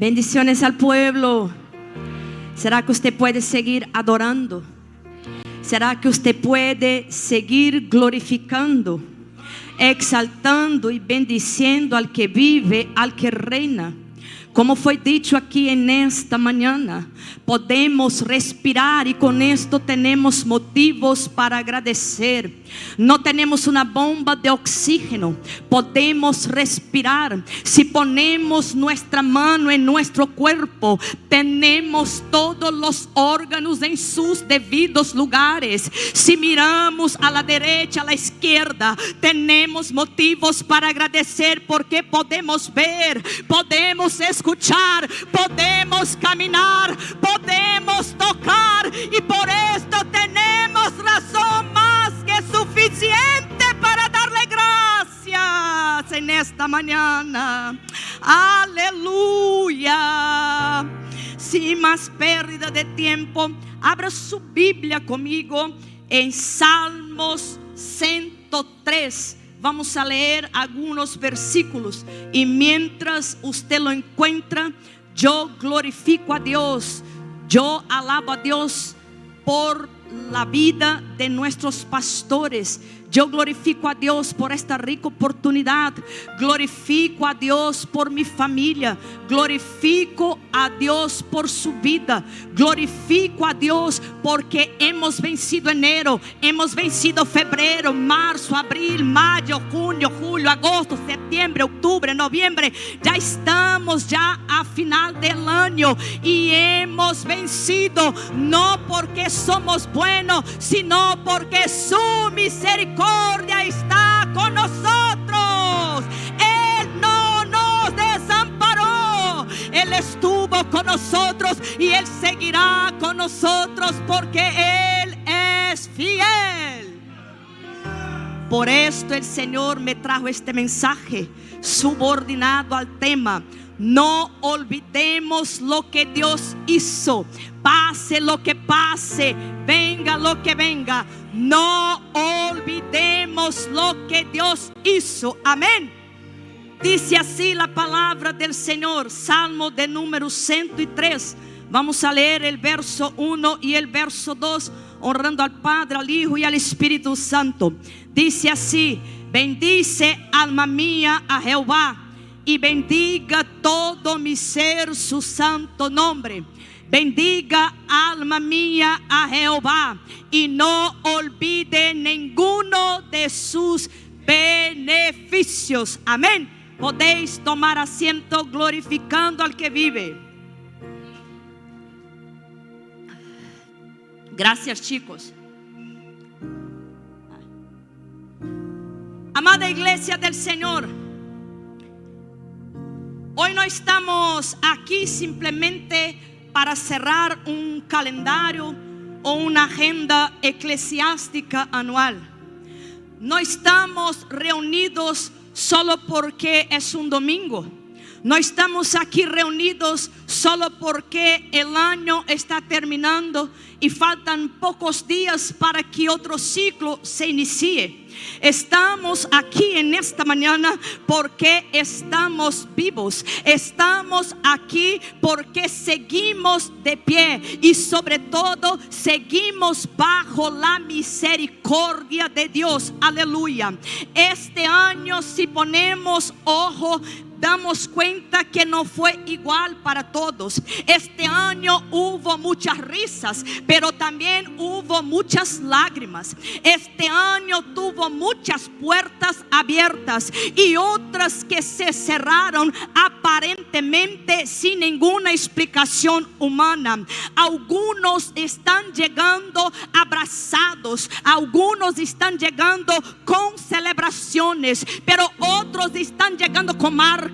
Bendiciones al pueblo. ¿Será que usted puede seguir adorando? ¿Será que usted puede seguir glorificando, exaltando y bendiciendo al que vive, al que reina? Como foi dicho aquí en esta mañana, podemos respirar y con esto tenemos motivos para agradecer. No tenemos una bomba de oxígeno, podemos respirar. Si ponemos nuestra mano en nuestro cuerpo, tenemos todos los órganos en sus debidos lugares. Si miramos a la derecha, a la izquierda, tenemos motivos para agradecer, porque podemos ver, podemos escuchar, podemos caminar, podemos tocar, y por esto tenemos razón más que suficiente para darle gracias en esta mañana. Aleluya. Sin más pérdida de tiempo, abra su Biblia conmigo en Salmos 103. Vamos a leer algunos versículos, y mientras usted lo encuentra, yo glorifico a Dios, yo alabo a Dios por la vida de nuestros pastores. Yo glorifico a Dios por esta rica oportunidad. Glorifico a Dios por mi familia. Glorifico a Dios por su vida. Glorifico a Dios porque hemos vencido enero, hemos vencido febrero, marzo, abril, mayo, junio, julio, agosto, septiembre, octubre, noviembre. Ya estamos ya a final del año y hemos vencido, no porque somos buenos, sino porque su misericordia está con nosotros. Él no nos desamparó, Él estuvo con nosotros y Él seguirá con nosotros, porque Él es fiel. Por esto el Señor me trajo este mensaje subordinado al tema: no olvidemos lo que Dios hizo. Pase lo que pase, venga lo que venga, no olvidemos lo que Dios hizo. Amén. Dice así la palabra del Señor, Salmo de número 103. Vamos a leer el verso 1 y el verso 2, honrando al Padre, al Hijo y al Espíritu Santo. Dice así: bendice, alma mía, a Jehová, y bendiga todo mi ser su santo nombre. Bendiga, alma mía, a Jehová, y no olvide ninguno de sus beneficios. Amén. Podéis tomar asiento glorificando al que vive. Gracias, chicos. Amada iglesia del Señor, hoy no estamos aquí simplemente para cerrar un calendario o una agenda eclesiástica anual. No estamos reunidos solo porque es un domingo. No estamos aquí reunidos solo porque el año está terminando y faltan pocos días para que otro ciclo se inicie. Estamos aquí en esta mañana porque estamos vivos. Estamos aquí porque seguimos de pie y sobre todo seguimos bajo la misericordia de Dios. Aleluya. Este año, si ponemos ojo, damos cuenta que no fue igual para todos. Este año hubo muchas risas, pero también hubo muchas lágrimas. Este año tuvo muchas puertas abiertas y otras que se cerraron aparentemente sin ninguna explicación humana. Algunos están llegando abrazados, algunos están llegando con celebraciones, pero otros están llegando con marcas.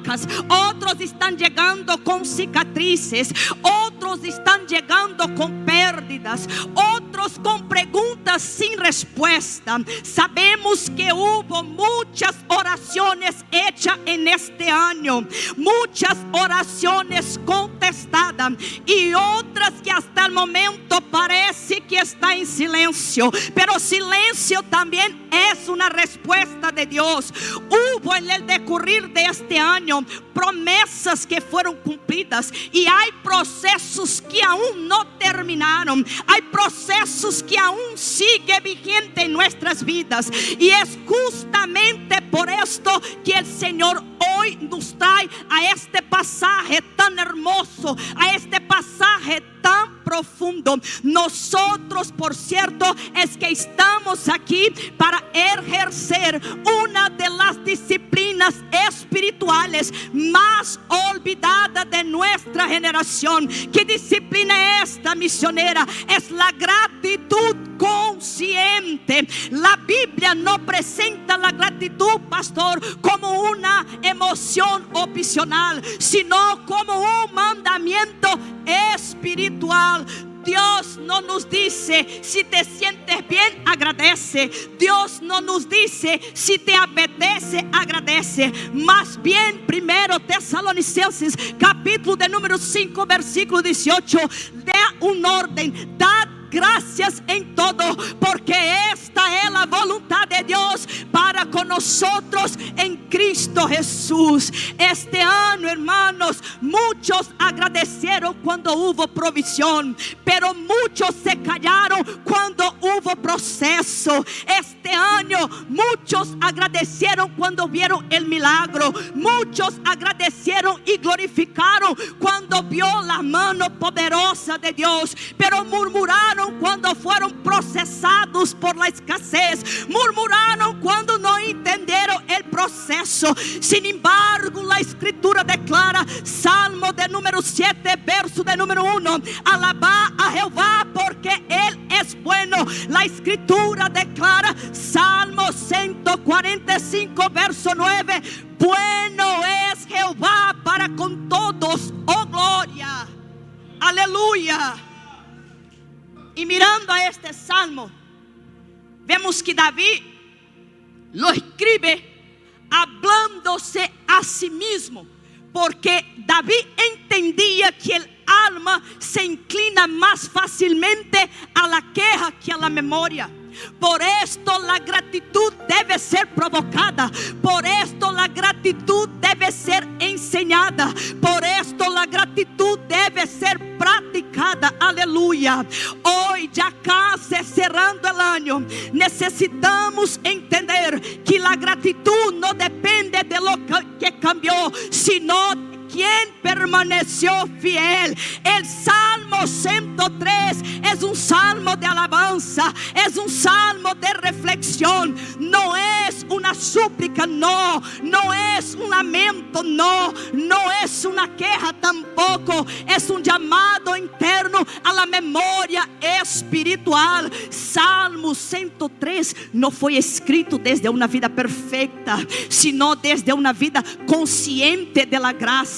Otros están llegando con cicatrices, otros están llegando con pérdidas, otros con preguntas sin respuesta. Sabemos que hubo muchas oraciones hechas en este año, muchas oraciones contestadas manifestada y otras que hasta el momento parece que está en silencio, pero silencio también es una respuesta de Dios. Hubo en el decurrir de este año promesas que fueron cumplidas y hay procesos que aún no terminaron, hay procesos que aún sigue vigente en nuestras vidas, y es justamente por esto que el Señor hoy nos trae a este pasaje tan hermoso, a este pasaje tan profundo. Nosotros, por cierto, es que estamos aquí para ejercer una de las disciplinas espirituales más olvidada de nuestra generación. ¿Qué disciplina es esta, misionera? Es la gratitud consciente. La Biblia no presenta la gratitud, pastor, como una emoción opcional, sino como un mandamiento espiritual. Dios no nos dice si te sientes bien, agradece. Dios no nos dice si te apetece, agradece. Más bien, 1 Tesalonicenses capítulo de número 5 versículo 18, da un orden: dad gracias en todo, porque esta es la voluntad de Dios para con nosotros en Cristo Jesús. Este año, hermanos, muchos agradecieron cuando hubo provisión, pero muchos se callaron cuando hubo proceso. Este año muchos agradecieron cuando vieron el milagro, muchos agradecieron y glorificaron cuando vio la mano poderosa de Dios, pero murmuraron cuando fueron procesados por la escasez, murmuraron cuando no entendieron el proceso. Sin embargo, la escritura declara, Salmo de número 7 verso de número 1, alabá a Jehová porque Él es bueno. La escritura declara, Salmo 145 verso 9, bueno es Jehová para con todos, oh gloria, aleluya. Y mirando a este salmo, vemos que David lo escribe hablándose a sí mismo, porque David entendía que el alma se inclina más fácilmente a la queja que a la memoria. Por esto la gratitud debe ser provocada, por esto la gratitud debe ser enseñada, por esto la gratitud debe ser practicada. Aleluya. Hoy, ya casi cerrando el año, necesitamos entender que la gratitud no depende de lo que cambió, sino quien permaneció fiel. El Salmo 103 es un salmo de alabanza, es un salmo de reflexión. No es una súplica, no es un lamento, no es una queja tampoco. Es un llamado interno a la memoria espiritual. Salmo 103 no fue escrito desde una vida perfecta, sino desde una vida consciente de la gracia.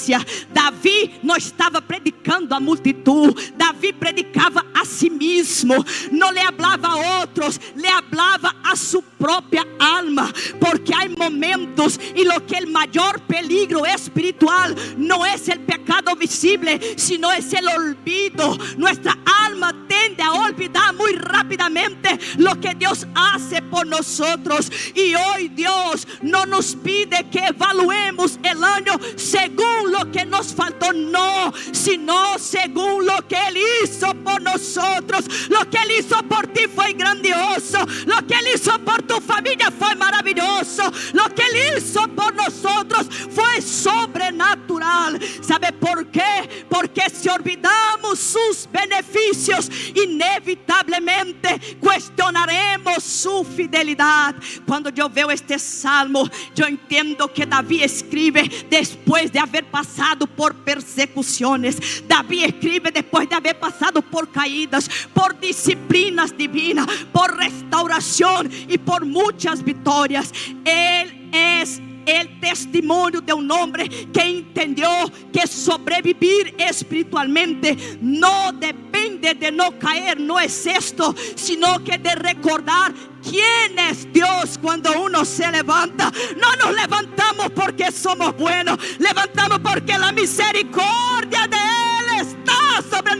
David no estaba predicando a multitud, David predicaba a sí mismo, no le hablaba a otros, le hablaba a su propia alma, porque hay momentos en los que el mayor peligro espiritual no es el pecado visible, sino es el olvido. Nuestra alma tiende a olvidar muy rápidamente lo que Dios hace por nosotros, y hoy Dios no nos pide que evaluemos el año según lo que nos faltó, no, sino según lo que Él hizo por nosotros. Lo que Él hizo por ti fue grandioso, lo que Él hizo por tu familia fue maravilloso, lo que Él hizo por nosotros fue sobrenatural. ¿Sabe por qué? Porque si olvidamos sus beneficios, inevitablemente cuestionaremos su fidelidad. Cuando yo veo este salmo, yo entiendo que David escribe después de haber pasado por persecuciones. David escribe después de haber pasado por caídas, por disciplinas divinas, por restauración y por muchas victorias. Él es el testimonio de un hombre que entendió que sobrevivir espiritualmente no depende de no caer, no es esto, sino que de recordar quién es Dios cuando uno se levanta. No nos levantamos porque somos buenos, levantamos porque la misericordia de Él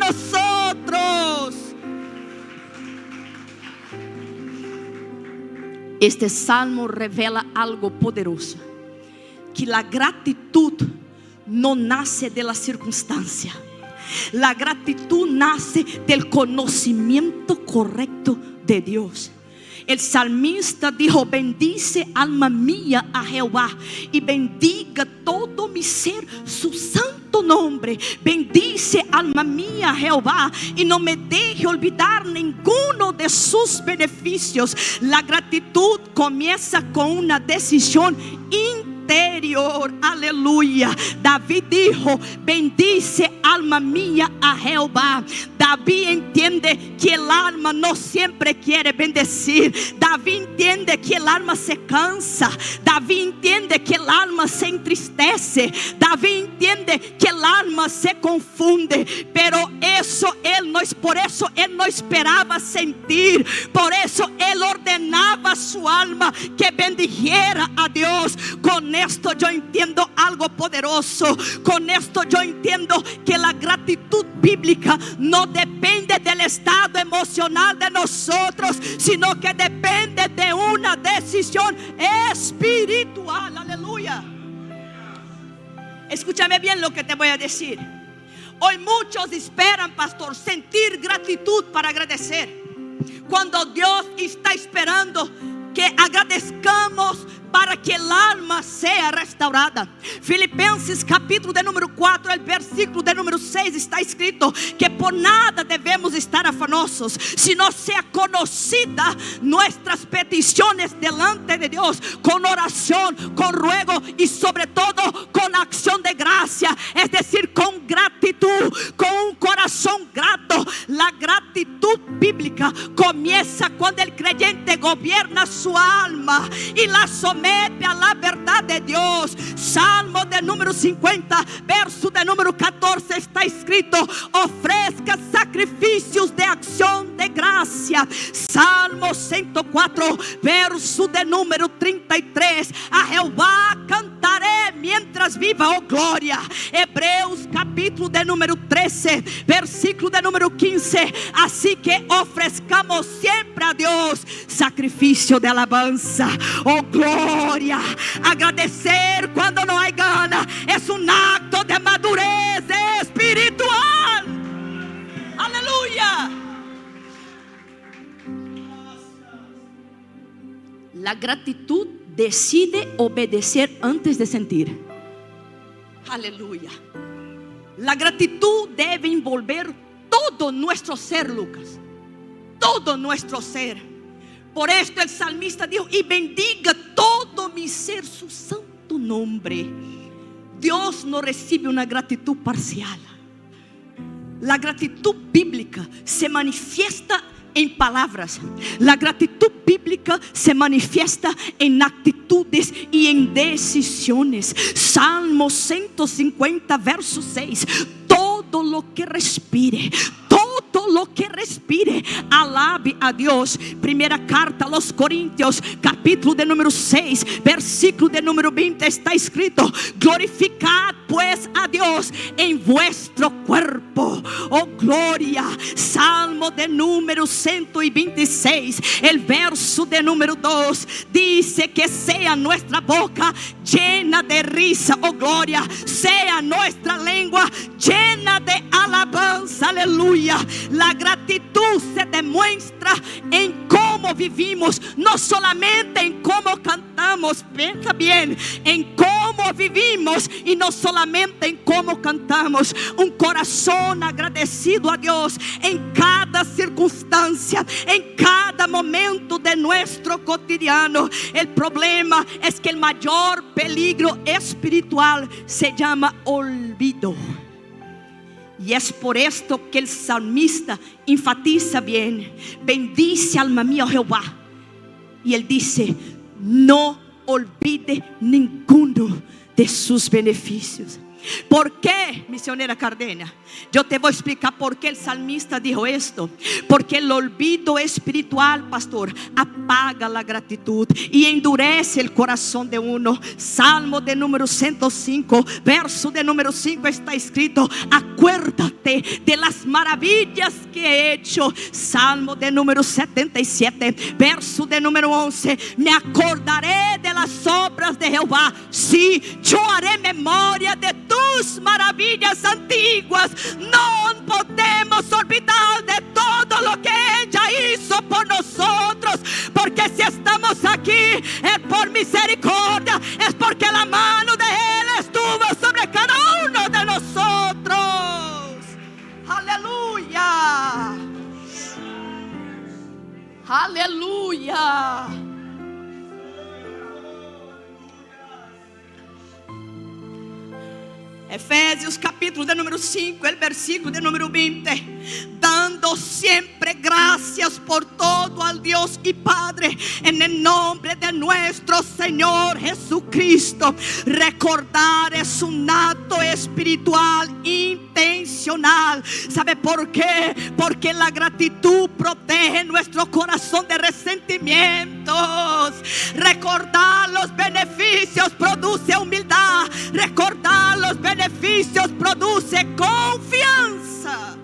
nosotros. Este salmo revela algo poderoso, que la gratitud no nace de la circunstancia. La gratitud nace del conocimiento correcto de Dios. El salmista dijo: bendice alma mía a Jehová y bendiga todo mi ser su santo nombre. Bendice alma mía a Jehová y no me deje olvidar ninguno de sus beneficios. La gratitud comienza con una decisión interior. Aleluya. David dijo: bendice alma mía a Jehová. David entiende que el alma no siempre quiere bendecir. David entiende que el alma se cansa. David entiende que el alma se entristece. David entiende que el alma se confunde. Pero eso él no es, por eso él no esperaba sentir. Por eso él ordenaba a su alma que bendijera a Dios. Con esto yo entiendo algo poderoso. Con esto yo entiendo que la gratitud bíblica no depende del estado emocional de nosotros, sino que depende de una decisión espiritual. Aleluya. Escúchame bien lo que te voy a decir. Hoy muchos esperan, pastor, sentir gratitud para agradecer, cuando Dios está esperando que agradezcamos para que el alma sea restaurada. Filipenses capítulo de número 4, el versículo de número 6 está escrito que por nada debemos estar afanosos, sino sea conocida nuestras peticiones delante de Dios con oración, con ruego y sobre todo con acción de gracia, es decir, con gratitud, con un corazón grato. La gratitud bíblica comienza cuando el creyente gobierna su alma y la somete a la verdad de Dios. Salmo de número 50, verso de número 14 está escrito: ofrezca sacrificios de acción de gracia. Salmo 104, verso de número 33: a Jehová cantaré mientras viva, oh gloria. Hebreus capítulo de número 13, versículo de número 15: así que ofrezcamos siempre a Dios sacrificio de alabanza, oh gloria. Agradecer cuando no hay gana es un acto de madurez espiritual. Aleluya. La gratitud decide obedecer antes de sentir. Aleluya. La gratitud debe envolver todo nuestro ser, Lucas. Todo nuestro ser. Por esto el salmista dijo: y bendiga todo mi ser su santo nombre. Dios no recibe una gratitud parcial. La gratitud bíblica se manifiesta en palabras. La gratitud bíblica se manifiesta en actitudes y en decisiones. Salmo 150, verso 6: todo lo que respire, todo lo que respire, alabe a Dios. Primera carta a los Corintios, capítulo de número 6, versículo de número 20 está escrito: glorificad pues a Dios en vuestro cuerpo, oh gloria. Salmo de número 126, el verso de número 2 dice que sea nuestra boca llena de risa, oh gloria, sea nuestra lengua llena de alabanza. Aleluya. La gratitud se demuestra en cómo vivimos, no solamente en cómo cantamos. Piensa bien, en cómo vivimos y no solamente en cómo cantamos. Un corazón agradecido a Dios en cada circunstancia, en cada momento de nuestro cotidiano. El problema es que el mayor peligro espiritual se llama olvido. Y es por esto que el salmista enfatiza bien: bendice alma mía, oh Jehová. Y él dice: no olvide ninguno de sus beneficios. ¿Por qué, misionera Cardena? Yo te voy a explicar por qué el salmista dijo esto. Porque el olvido espiritual, pastor, apaga la gratitud y endurece el corazón de uno. Salmo de número 105, verso de número 5 está escrito: acuérdate de las maravillas que he hecho. Salmo de número 77, verso de número 11: me acordaré de las obras de Jehová. Sí, yo haré memoria de tus maravillas antiguas. No podemos olvidar de todo lo que ella hizo por nosotros, porque si estamos aquí es por misericordia, es porque la mano de Él estuvo sobre cada uno de nosotros. Aleluya, aleluya. Efésios capítulo de número 5, el versículo de número 20: dando siempre gracias por todo al Dios y Padre, en el nombre de nuestro Señor Jesucristo. Recordar es un acto espiritual intencional. ¿Sabe por qué? Porque la gratitud protege nuestro corazón de resentimientos. Recordar los beneficios produce humildad. Recordar los beneficios produce confianza.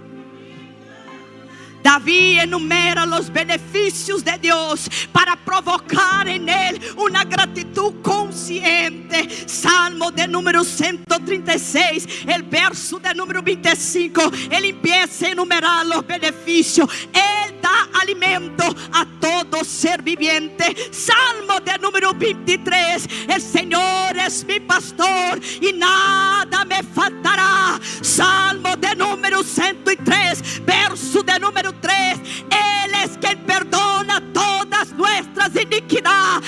David enumera los beneficios de Dios para provocar en él una gratitud consciente. Salmo de número 136, el verso de número 25, él empieza a enumerar los beneficios. Él da alimento a todo ser viviente. Salmo de número 23, el Señor es mi pastor y nada me faltará. Salmo de número 103, verso de número 3, Él es quien perdona todas nuestras iniquidades,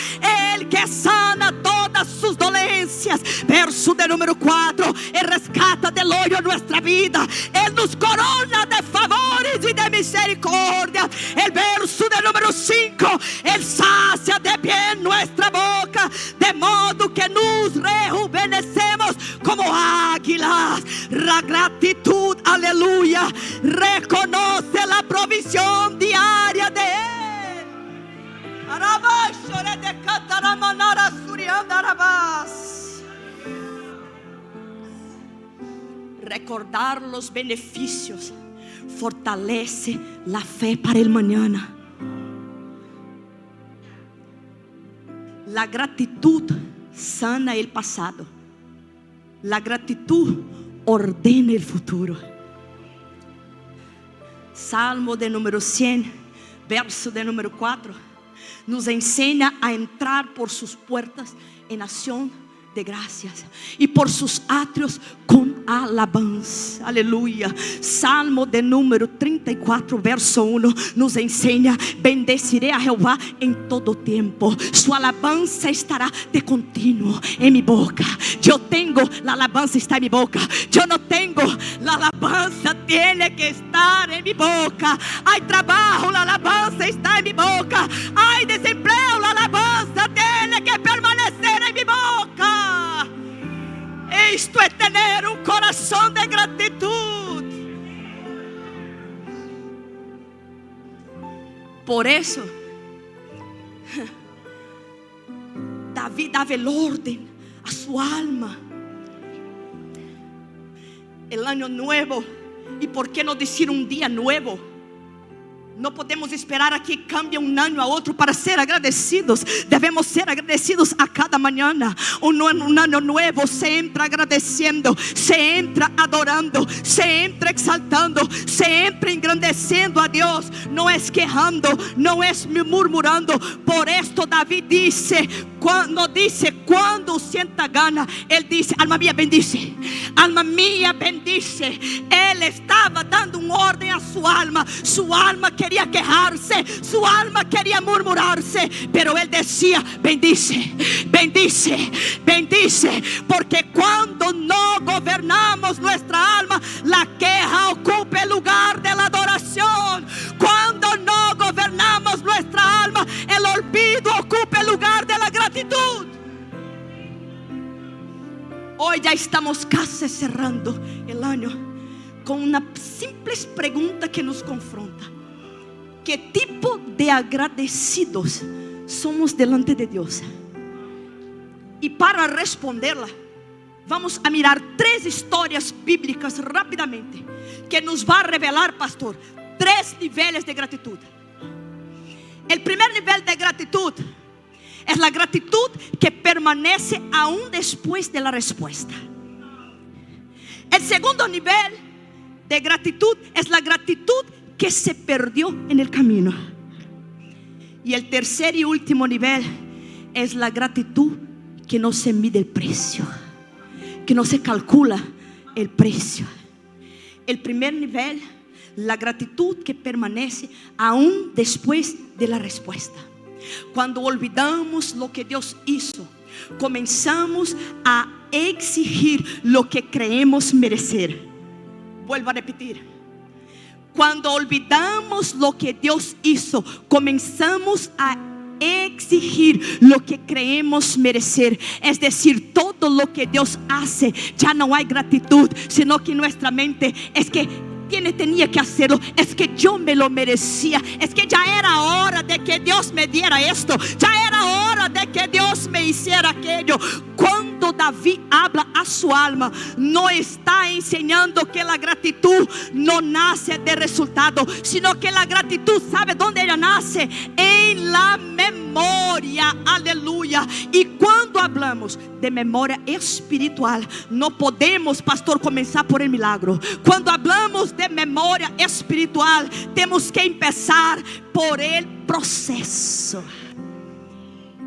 Él que sana todas sus dolencias. Verso de número 4, Él rescata del hoyo nuestra vida, Él nos corona de favores y de misericordia. El verso de número 5, Él sacia de bien nuestra boca, de modo que nos rejuvenecemos como águilas. La gratitud, aleluya, reconoce la provisión diaria de Él. Recordar los beneficios fortalece la fe para el mañana. La gratitud sana el pasado. La gratitud ordena el futuro. Salmo de número 100, verso de número 4, nos enseña a entrar por sus puertas en acción de gracias y por sus atrios con alabanza. Aleluya. Salmo de número 34, verso 1 nos enseña: bendeciré a Jehová en todo tiempo, su alabanza estará de continuo en mi boca. Yo tengo, la alabanza está en mi boca. Yo no tengo, la alabanza tiene que estar en mi boca. Hay trabajo, la alabanza está en mi boca. Hay desempleo, la alabanza tiene que permanecer en mi boca. Esto es tener un corazón de gratitud. Por eso David daba el orden a su alma. El año nuevo, y por qué no decir un día nuevo? No podemos esperar a que cambie un año a otro para ser agradecidos. Debemos ser agradecidos a cada mañana. Un año nuevo se entra agradeciendo, se entra adorando, se entra exaltando, se entra engrandeciendo a Dios. No es quejando, no es murmurando. Por esto David dice, no dice cuando sienta gana, él dice: alma mía bendice, alma mía bendice. Él estaba dando un orden a su alma. Su alma quería quejarse, su alma quería murmurarse, pero él decía: bendice, bendice, bendice. Porque cuando no gobernamos nuestra alma, la queja ocupa el lugar de la adoración. Cuando no gobernamos nuestra alma, el olvido ocupa el lugar de la gratitud. Hoy ya estamos casi cerrando el año con una simple pregunta que nos confronta: ¿qué tipo de agradecidos somos delante de Dios? Y para responderla, vamos a mirar 3 historias bíblicas rápidamente, que nos va a revelar, pastor, 3 niveles de gratitud. El primer nivel de gratitud es la gratitud que permanece aún después de la respuesta. El segundo nivel de gratitud es la gratitud que se perdió en el camino. Y el tercer y último nivel es la gratitud que no se mide el precio, que no se calcula el precio. El primer nivel, la gratitud que permanece aún después de la respuesta. Cuando olvidamos lo que Dios hizo, comenzamos a exigir lo que creemos merecer. Vuelvo a repetir: cuando olvidamos lo que Dios hizo, comenzamos a exigir lo que creemos merecer. Es decir, todo lo que Dios hace, ya no hay gratitud, sino que nuestra mente es que tenía que hacerlo, es que yo me lo merecía, es que ya era hora de que Dios me diera esto, ya era hora de que Dios me hiciera aquello. Cuando David habla a su alma, no está enseñando que la gratitud no nace de resultado, sino que la gratitud, ¿sabe dónde ella nace? En la memoria. Aleluya. Y cuando hablamos de memoria espiritual, no podemos, pastor, comenzar por el milagro. Cuando hablamos de memoria espiritual, tenemos que empezar por el proceso.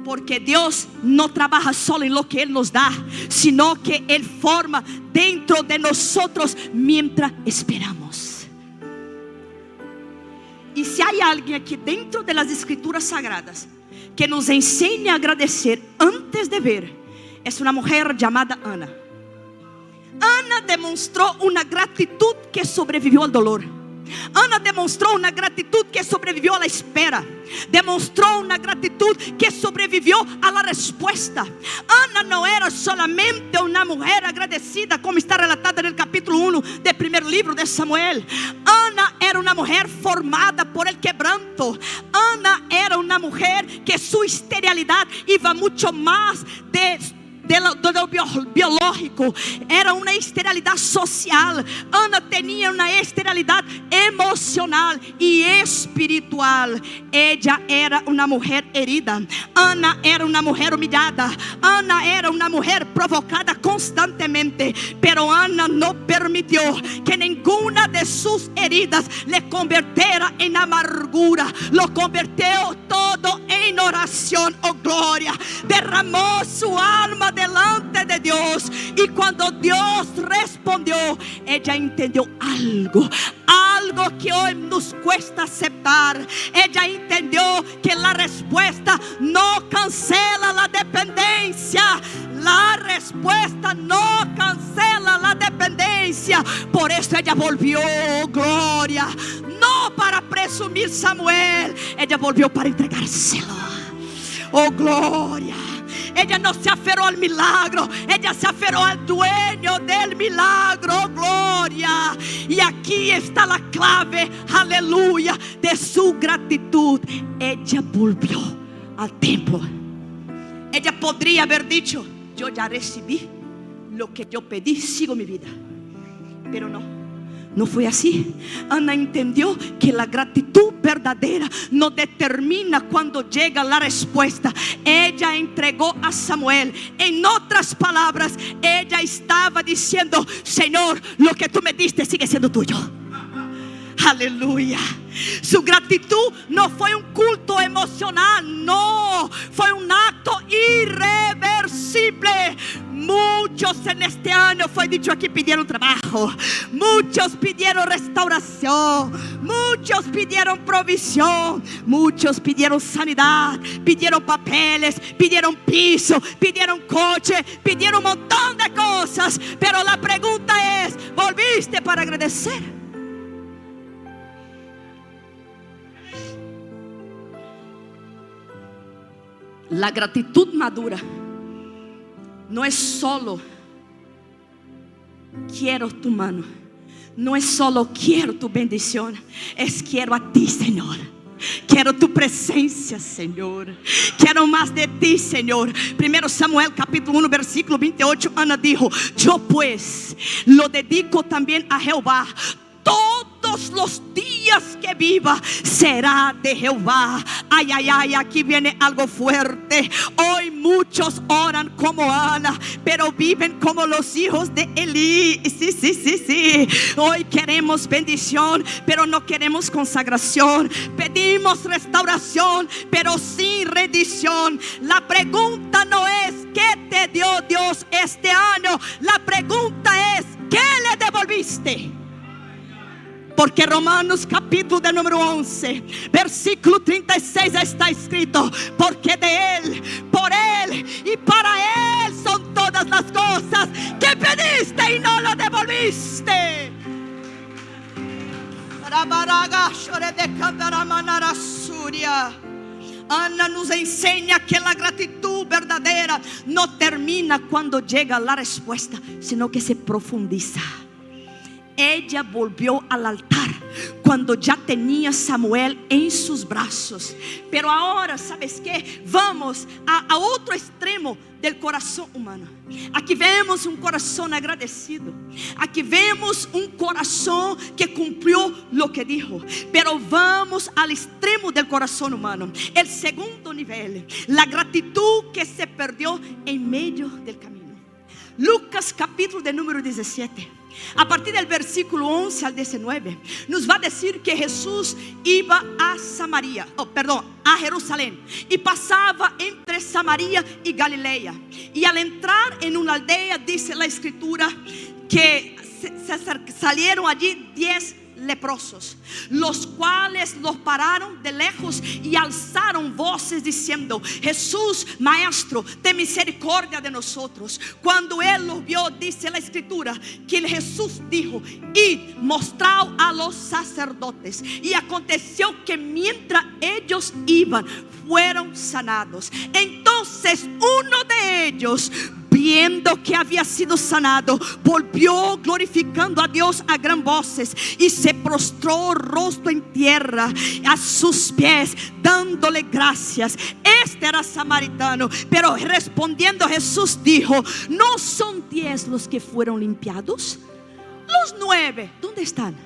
Porque Dios no trabaja solo en lo que Él nos da, sino que Él forma dentro de nosotros mientras esperamos. Y si hay alguien aquí dentro de las escrituras sagradas que nos enseña a agradecer antes de ver, es una mujer llamada Ana. Ana demostró una gratitud que sobrevivió al dolor. Ana demostró una gratitud que sobrevivió a la espera. Demostró una gratitud que sobrevivió a la respuesta. Ana no era solamente una mujer agradecida, como está relatada en el capítulo 1 del primer libro de Samuel. Ana era una mujer formada por el quebranto. Ana era una mujer que su esterilidad iba mucho más de lo biológico, era una esterilidad social. Ana tenía una esterilidad emocional y espiritual. Ella era una mujer herida. Ana era una mujer humillada. Ana era una mujer provocada constantemente. Pero Ana no permitió que ninguna de sus heridas le convirtiera en amargura. Lo convirtió todo en oración. Oh gloria. Derramó su alma delante de Dios, y cuando Dios respondió, ella entendió algo que hoy nos cuesta aceptar. Ella entendió que la respuesta no cancela la dependencia. La respuesta no cancela la dependencia. Por eso ella volvió, gloria, no para presumir Samuel, ella volvió para entregárselo. Oh gloria. Ella no se aferró al milagro, ella se aferró al dueño del milagro. Gloria. Y aquí está la clave, aleluya, de su gratitud. Ella volvió al templo. Ella podría haber dicho: yo ya recibí lo que yo pedí, sigo mi vida. Pero no fue así. Ana entendió que la gratitud verdadera no determina cuando llega la respuesta. Ella entregó a Samuel. En otras palabras, ella estaba diciendo: Señor, lo que tú me diste sigue siendo tuyo. Aleluya. Su gratitud no fue un culto emocional, no, fue un acto irreversible. Muchos en este año, fue dicho aquí, pidieron trabajo. Muchos pidieron restauración. Muchos pidieron provisión. Muchos pidieron sanidad. Pidieron papeles, pidieron piso, pidieron coche, pidieron un montón de cosas. Pero la pregunta es: ¿volviste para agradecer? La gratitud madura no es solo quiero tu mano. No es solo quiero tu bendición, es quiero a ti, Señor. Quiero tu presencia, Señor. Quiero más de ti, Señor. 1 Samuel capítulo 1 versículo 28. Ana dijo: yo pues lo dedico también a Jehová. Todos los días que viva será de Jehová. Ay, ay, ay, aquí viene algo fuerte. Hoy muchos oran como Ana, pero viven como los hijos de Elí. Sí. Hoy queremos bendición, pero no queremos consagración. Pedimos restauración, pero sin rendición. La pregunta no es ¿qué te dio Dios este año? La pregunta es ¿qué le devolviste? Porque Romanos capítulo de número 11 versículo 36 está escrito: porque de Él, por Él y para Él son todas las cosas. Que pediste y no lo devolviste. Ana nos enseña que la gratitud verdadera no termina cuando llega la respuesta, sino que se profundiza. Ella volvió al altar cuando ya tenía Samuel en sus brazos. Pero ahora, ¿sabes qué? Vamos a otro extremo del corazón humano. Aquí vemos un corazón agradecido. Aquí vemos un corazón que cumplió lo que dijo. Pero vamos al extremo del corazón humano. El segundo nivel, la gratitud que se perdió en medio del camino. Lucas capítulo de número 17. A partir del versículo 11 al 19 nos va a decir que Jesús iba a a Jerusalén, y pasaba entre Samaria y Galilea. Y al entrar en una aldea, dice la escritura que salieron allí 10 leprosos, los cuales los pararon de lejos y alzaron voces diciendo: Jesús, maestro, ten misericordia de nosotros. Cuando él los vio, dice la escritura que Jesús dijo: id, mostraos a los sacerdotes. Y aconteció que mientras ellos iban, fueron sanados. Entonces uno de ellos, viendo que había sido sanado, volvió glorificando a Dios a gran voces y se prostró rostro en tierra a sus pies, dándole gracias. Este era samaritano. Pero respondiendo Jesús dijo: ¿no son 10 los que fueron limpiados? Los 9, ¿dónde están?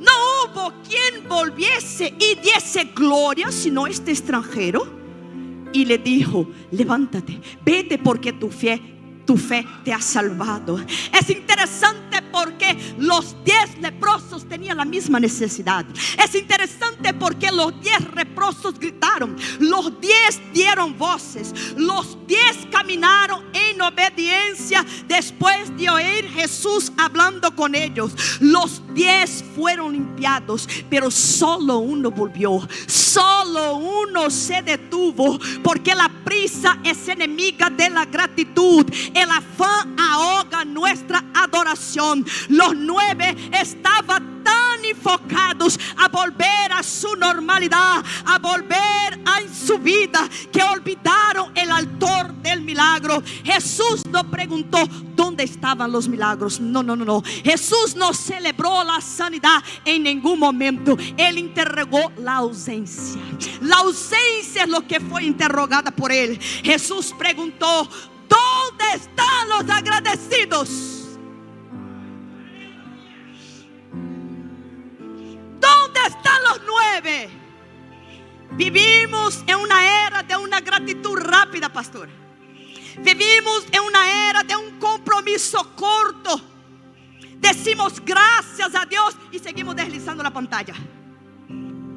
No hubo quien volviese y diese gloria sino este extranjero. Y le dijo: levántate, vete, porque tu fe te ha salvado. Es interesante porque los 10 leprosos tenían la misma necesidad. Es interesante porque los 10 leprosos gritaron, los 10 dieron voces, los 10 caminaron en obediencia después de oír Jesús hablando con ellos. Los 10 fueron limpiados, pero solo uno volvió, solo uno se detuvo, porque la prisa es enemiga de la gratitud. El afán ahoga nuestra adoración. Los 9 estaban tan enfocados a volver a su normalidad, a volver a su vida, que olvidaron el autor del milagro. Jesús no preguntó dónde estaban los milagros. No. Jesús no celebró la sanidad en ningún momento. Él interrogó la ausencia. La ausencia es lo que fue interrogada por él. Jesús preguntó: ¿dónde están los agradecidos? ¿Dónde están los 9? Vivimos en una era de una gratitud rápida, pastor. Vivimos en una era de un compromiso corto. Decimos gracias a Dios y seguimos deslizando la pantalla.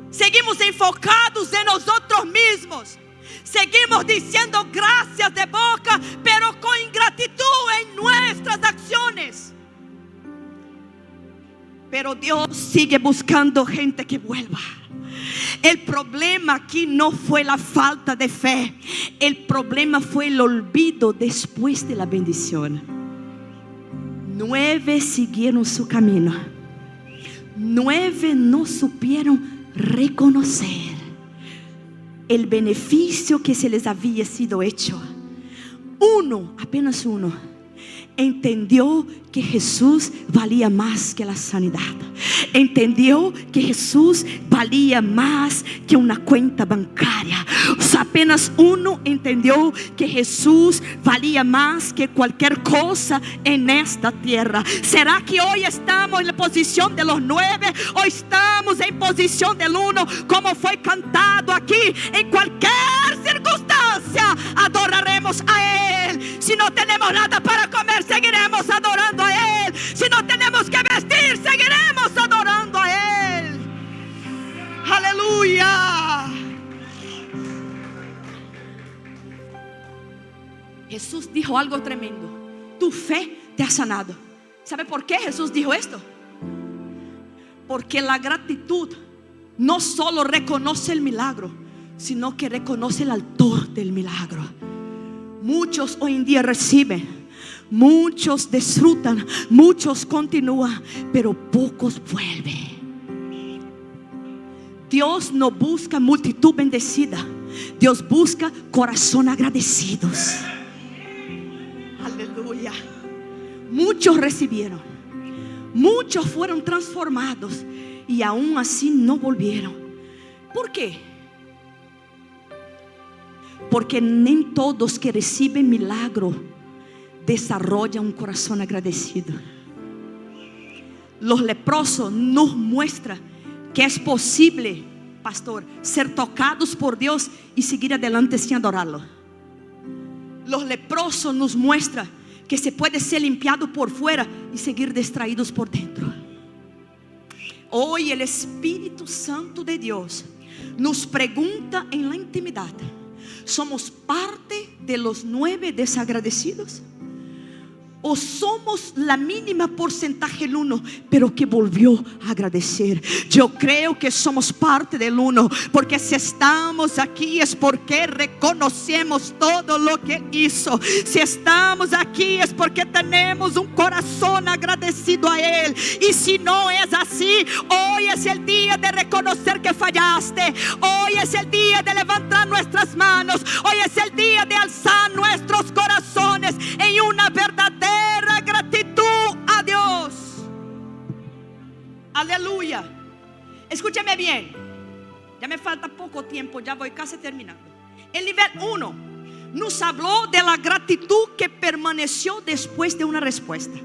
Seguimos enfocados en nosotros mismos. Seguimos diciendo gracias de boca, pero con ingratitud en nuestras acciones. Pero Dios sigue buscando gente que vuelva. El problema aquí no fue la falta de fe. El problema fue el olvido después de la bendición. 9 siguieron su camino. 9 no supieron reconocer el beneficio que se les había sido hecho. Uno, apenas uno, entendió que Jesús valía más que la sanidad. Entendió que Jesús valía más que una cuenta bancaria. O sea, apenas uno entendió que Jesús valía más que cualquier cosa en esta tierra. ¿Será que hoy estamos en la posición de los 9 o estamos en posición del 1, como fue cantado aquí? En cualquier circunstancia adoraremos a Él. Si no tenemos nada para comer, seguiremos adorando a Él. Si no tenemos que vestir, seguiremos adorando a Él. Aleluya. Jesús dijo algo tremendo: tu fe te ha sanado. ¿Sabe por qué Jesús dijo esto? Porque la gratitud no solo reconoce el milagro, sino que reconoce el autor del milagro. Muchos hoy en día reciben, muchos disfrutan, muchos continúan, pero pocos vuelven. Dios no busca multitud bendecida, Dios busca corazón agradecidos. Aleluya. Muchos recibieron, muchos fueron transformados y aún así no volvieron. ¿Por qué? Porque nem todos que reciben milagro desarrollan un corazón agradecido. Los leprosos nos muestran que es posible, pastor, ser tocados por Dios y seguir adelante sin adorarlo. Los leprosos nos muestran que se puede ser limpiado por fuera y seguir distraídos por dentro. Hoy el Espíritu Santo de Dios nos pregunta en la intimidad: ¿somos parte de los 9 desagradecidos? ¿O somos la mínima porcentaje del 1, pero que volvió a agradecer? Yo creo que somos parte del 1, porque si estamos aquí es porque reconocemos todo lo que hizo. Si estamos aquí es porque tenemos un corazón agradecido a Él. Y si no es así, hoy es el día de reconocer que fallaste. Hoy es el día de levantar nuestras manos. Hoy es el día de alzar nuestros corazones en una verdadera gratitud a Dios. Aleluya. Escúchame bien, ya me falta poco tiempo, ya voy casi terminando. El nivel 1 nos habló de la gratitud que permaneció después de una respuesta.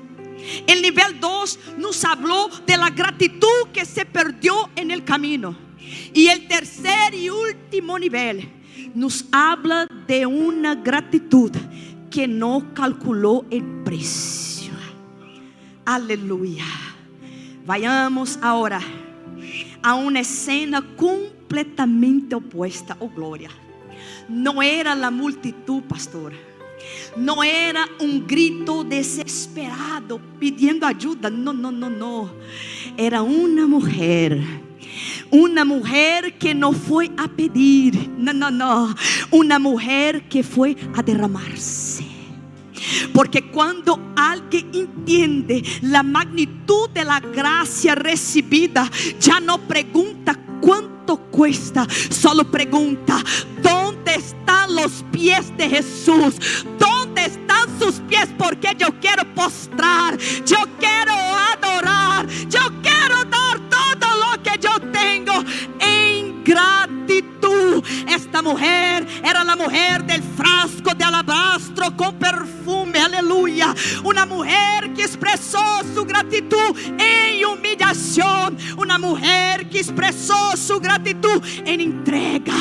El nivel 2 nos habló de la gratitud que se perdió en el camino. Y el tercer y último nivel nos habla de una gratitud que no calculó el precio. Aleluya. Vayamos ahora a una escena completamente opuesta. Oh, gloria. No era la multitud, pastor. No era un grito desesperado pidiendo ayuda. No. Era una mujer. Una mujer que no fue a pedir. No. Una mujer que fue a derramarse. Porque cuando alguien entiende la magnitud de la gracia recibida, ya no pregunta cuánto cuesta, solo pregunta: ¿dónde están los pies de Jesús? ¿Dónde están sus pies? Porque yo quiero postrar, yo quiero adorar, yo quiero dar todo lo que yo tengo en gratitud. Esta mujer era la mujer del frasco de alabastro con perfume. Aleluya. Una mujer que expresó su gratitud en humillación. Una mujer que expresó su gratitud en entrega.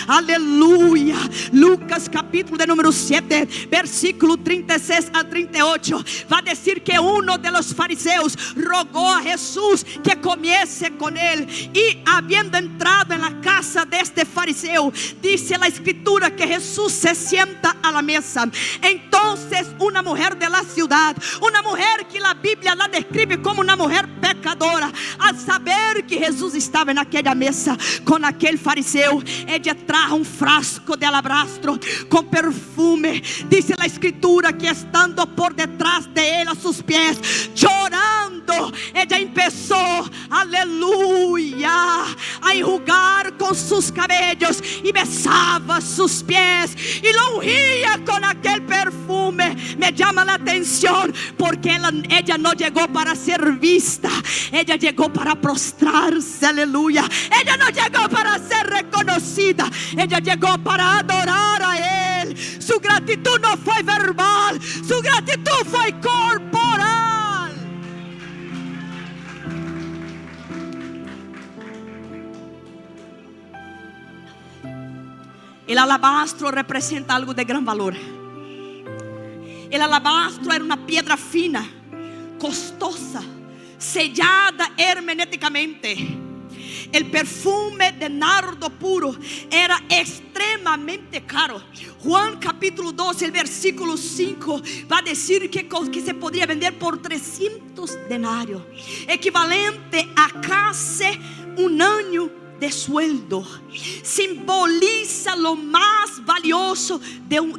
Aleluya. Lucas capítulo de número 7, versículo 36 al 38, va a decir que uno de los fariseos rogó a Jesús que comiese con él. Y habiendo entrado en la casa de este fariseo, dice la escritura que Jesús se sienta a la mesa. Entonces una mujer de la ciudad, una mujer que la Biblia la describe como una mujer pecadora, al saber ver que Jesus estava naquela mesa com aquele fariseu, ela traz frasco de alabastro com perfume. Diz a escritura que estando por detrás de ele a seus pés, chorando, ela começou, aleluia, a enjugar com seus cabelos e besava seus pés e lo ungía com aquele perfume. Me chama a atenção porque ela não chegou para ser vista, ela chegou para prostrar-se, aleluia. Ela não chegou para ser reconhecida, ela chegou para adorar a Ele. Sua gratidão não foi verbal, sua gratidão foi corporal. El alabastro representa algo de gran valor. El alabastro era una piedra fina, costosa, sellada herméticamente. El perfume de nardo puro era extremamente caro. Juan capítulo 12, el versículo 5 va a decir que se podría vender por 300 denarios, equivalente a casi un año de sueldo. Simboliza lo más valioso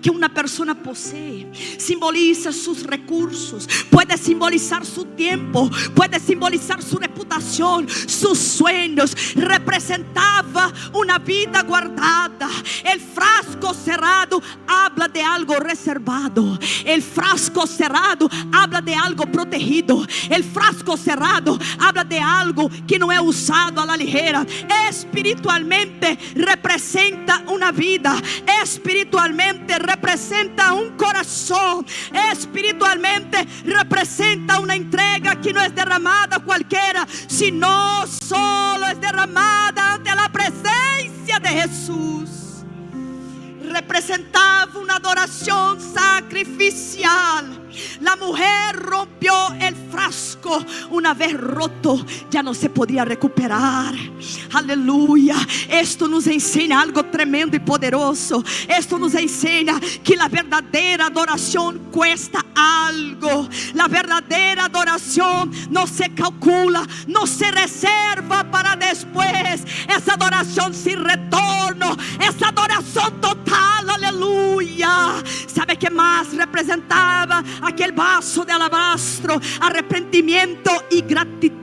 que una persona posee. Simboliza sus recursos, puede simbolizar su tiempo, puede simbolizar su reputación, sus sueños. Representaba una vida guardada. El frasco cerrado habla de algo reservado. El frasco cerrado habla de algo protegido. El frasco cerrado habla de algo que no es usado a la ligera. Espiritualmente representa una vida, espiritualmente representa un corazón, espiritualmente representa una entrega que no es derramada cualquiera, sino solo es derramada ante la presencia de Jesús. Representaba una adoración sacrificial. La mujer rompió el frasco. Una vez roto, ya no se podía recuperar. Aleluya. Esto nos enseña algo tremendo y poderoso. Esto nos enseña que la verdadera adoración cuesta algo. La verdadera adoración no se calcula, no se reserva para después. Esa adoración sin retorno, esa adoración total. Aleluya. ¿Sabe qué más representaba aquel vaso de alabastro? Arrepentimiento y gratitud.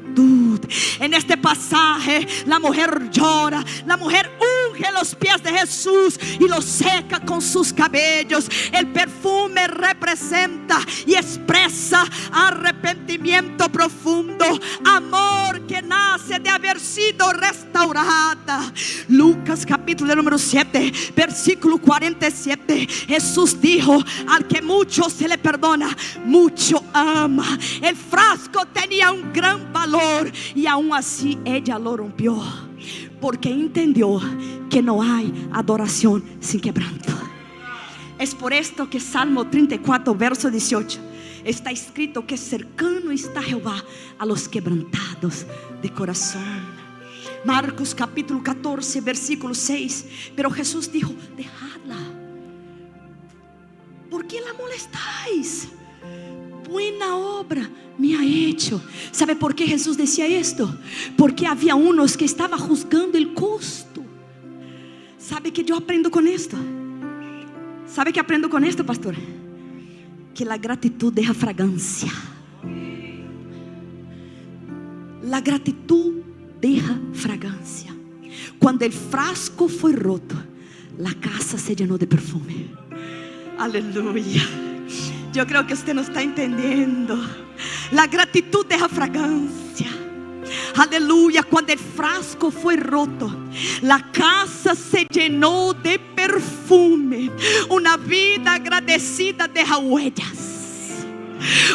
En este pasaje la mujer llora, la mujer unge los pies de Jesús y los seca con sus cabellos. El perfume representa y expresa arrepentimiento profundo, amor que nace de haber sido restaurada. Lucas capítulo número 7 versículo 47. Jesús dijo: al que mucho se le perdona, mucho ama. El frasco tenía un gran valor y aún así ella lo rompió, porque entendió que no hay adoración sin quebranto. Es por esto que Salmo 34 verso 18 está escrito que cercano está Jehová a los quebrantados de corazón. Marcos capítulo 14 versículo 6. Pero Jesús dijo: dejadla, ¿por qué la molestáis? Buena obra me ha hecho. ¿Sabe por qué Jesús decía esto? Porque había unos que estaban juzgando el costo. ¿Sabe que yo aprendo con esto? ¿Sabe que aprendo con esto, pastor? Que la gratitud deja fragancia. La gratitud deja fragancia. Cuando el frasco fue roto, la casa se llenó de perfume. Aleluya. Yo creo que usted no está entendiendo. La gratitud deja fragancia. Aleluya. Cuando el frasco fue roto, la casa se llenó de perfume. Una vida agradecida deja huellas.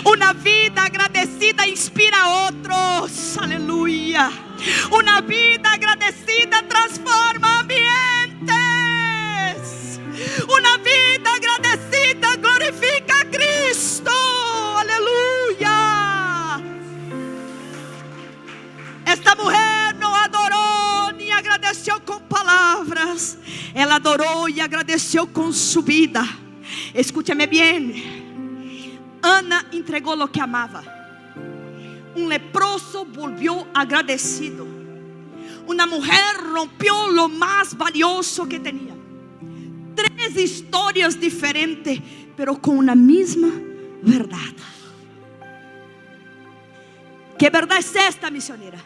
Una vida agradecida inspira a otros. Aleluya. Una vida agradecida transforma ambientes. Una vida agradecida glorifica a Cristo. Aleluya. Esta mujer no adoró ni agradeció con palabras. Ela adoró y agradeció con su vida. Escúchame bien. Ana entregó lo que amaba. un leproso volvió agradecido. Una mujer rompió lo más valioso que tenía. 3 historias diferentes, pero con una misma verdad. ¿Qué verdad es esta, misionera?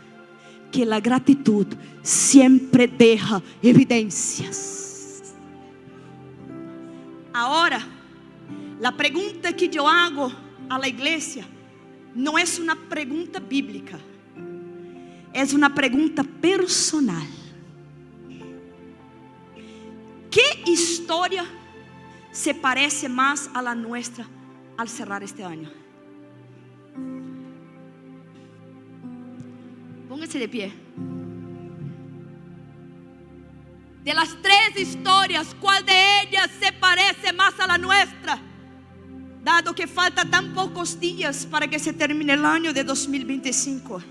Que la gratitud siempre deja evidencias. Ahora, la pregunta que yo hago a la iglesia no es una pregunta bíblica, es una pregunta personal. ¿Qué historia se parece más a la nuestra al cerrar este año? Póngase de pie. De las 3 historias, ¿cuál de ellas se parece más a la nuestra? Dado que falta tan pocos días para que se termine el año de 2025.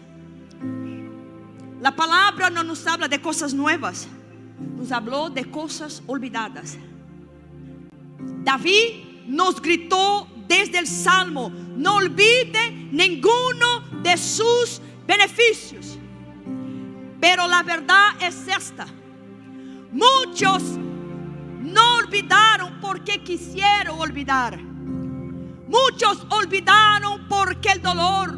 La palabra no nos habla de cosas nuevas, nos habló de cosas olvidadas. David nos gritó desde el Salmo: no olvide ninguno de sus beneficios. Pero la verdad es esta: muchos no olvidaron porque quisieron olvidar. Muchos olvidaron porque el dolor,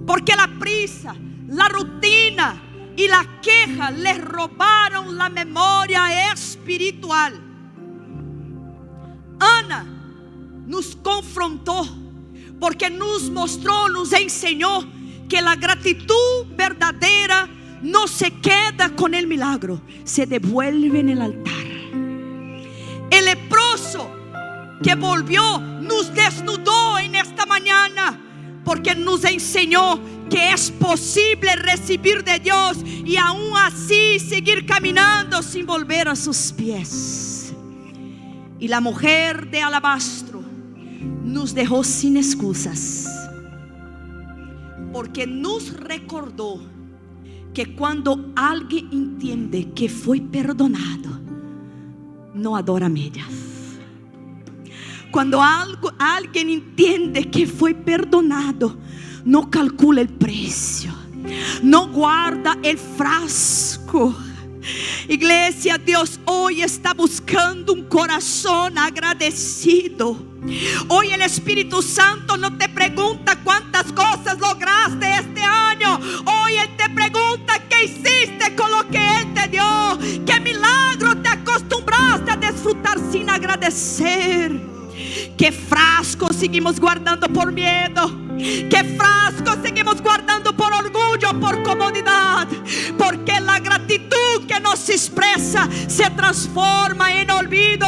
porque la prisa, la rutina y la queja les robaron la memoria espiritual. Ana nos confrontó porque nos mostró, nos enseñó que la gratitud verdadera no se queda con el milagro, se devuelve en el altar. El leproso que volvió nos desnudó en esta mañana, porque nos enseñó que es posible recibir de Dios y aún así seguir caminando sin volver a sus pies. Y la mujer de alabastro nos dejó sin excusas, porque nos recordó que cuando alguien entiende que fue perdonado, no adora medias. Cuando alguien entiende que fue perdonado, no calcula el precio, no guarda el frasco. Iglesia, Dios hoy está buscando un corazón agradecido. Hoy el Espíritu Santo no te pregunta cuántas cosas lograste este año. Hoy Él te pregunta qué hiciste con lo que Él te dio. Qué milagro te acostumbraste a disfrutar sin agradecer. ¿Qué frasco seguimos guardando por miedo? ¿Qué frasco seguimos guardando por orgullo, por comodidad? Porque la gratitud que nos expresa se transforma en olvido.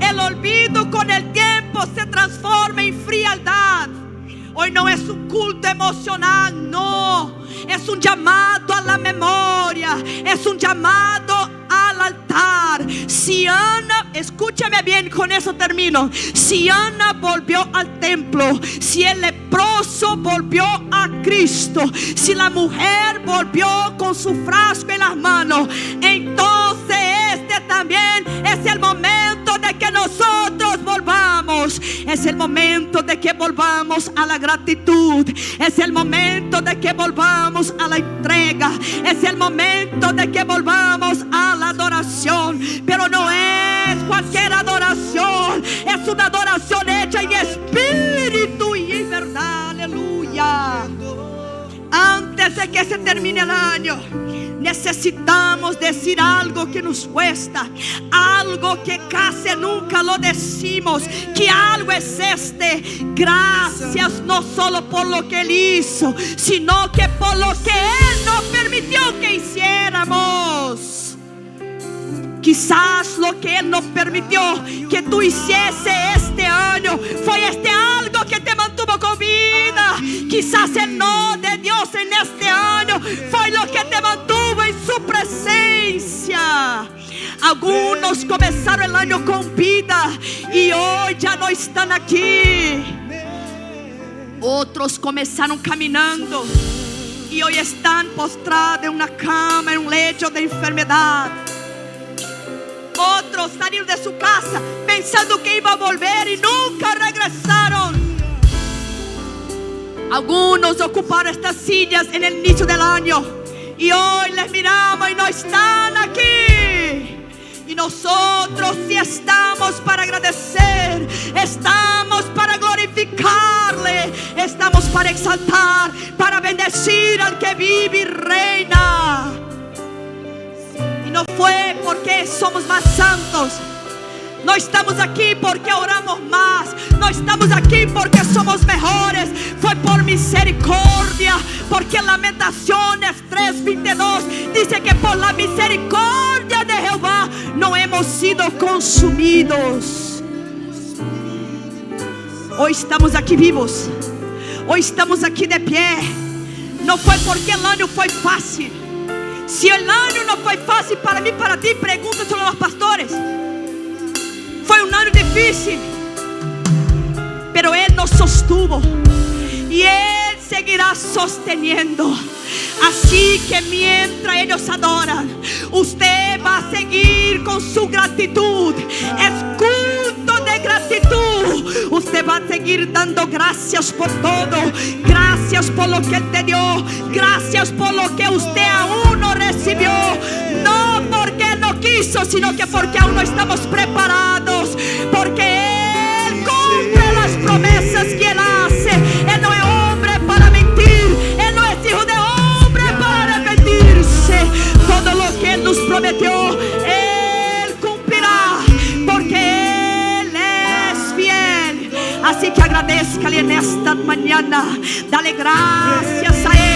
El olvido con el tiempo se transforma en frialdad. Hoy no es un culto emocional, no. Es un llamado a la memoria, es un llamado al altar. Si Ana, escúchame bien, con eso termino. Si Ana volvió al templo, si el leproso volvió a Cristo, si la mujer volvió con su frasco en las manos, entonces este también es el momento de que nosotros volvamos. Es el momento de que volvamos a la gratitud. Es el momento de que volvamos a la entrega. Es el momento de que volvamos a la adoración. Pero no es cualquier adoración, es una adoración hecha en espíritu y en verdad. Aleluya. Antes de que se termine el año, necesitamos decir algo que nos cuesta, algo que casi nunca lo decimos, que algo es gracias no solo por lo que Él hizo, sino que por lo que Él nos permitió que hiciéramos. Quizás lo que Él nos permitió que tú hiciese este año fue algo que te mantuvo con vida. Quizás el no de Dios en este año fue lo que te mantuvo en su presencia. Algunos comenzaron el año con vida y hoy ya no están aquí. Otros comenzaron caminando y hoy están postrados en una cama, en un lecho de enfermedad. Otros salieron de su casa pensando que iba a volver y nunca regresaron. Algunos ocuparon estas sillas en el inicio del año y hoy les miramos y no están aquí. Y nosotros sí estamos para agradecer, estamos para glorificarle, estamos para exaltar, para bendecir al que vive y reina. Y no fue porque somos más santos. No estamos aquí porque oramos más. No estamos aquí porque somos mejores. Fue por misericordia. Porque en Lamentaciones 3:22 dice que por la misericordia de Jehová no hemos sido consumidos. Hoy estamos aquí vivos. Hoy estamos aquí de pie. No fue porque el año fue fácil. Si el año no fue fácil para mí, para ti, pregúntaselo a los pastores. Fue un año difícil, pero Él nos sostuvo y Él seguirá sosteniendo. Así que mientras ellos adoran, usted va a seguir con su gratitud. Es culto de gratitud. Usted va a seguir dando gracias por todo. Gracias por lo que Él te dio. Gracias por lo que usted aún no recibió. No porque Él no quiso, sino que porque aún no estamos preparados. Porque Él cumple las promesas que Él hace. Él no es hombre para mentir. Él no es hijo de hombre para arrepentirse. Todo lo que Él nos prometió, Él cumplirá. Porque Él es fiel. Así que agradezcale en esta mañana. Dale gracias a Él.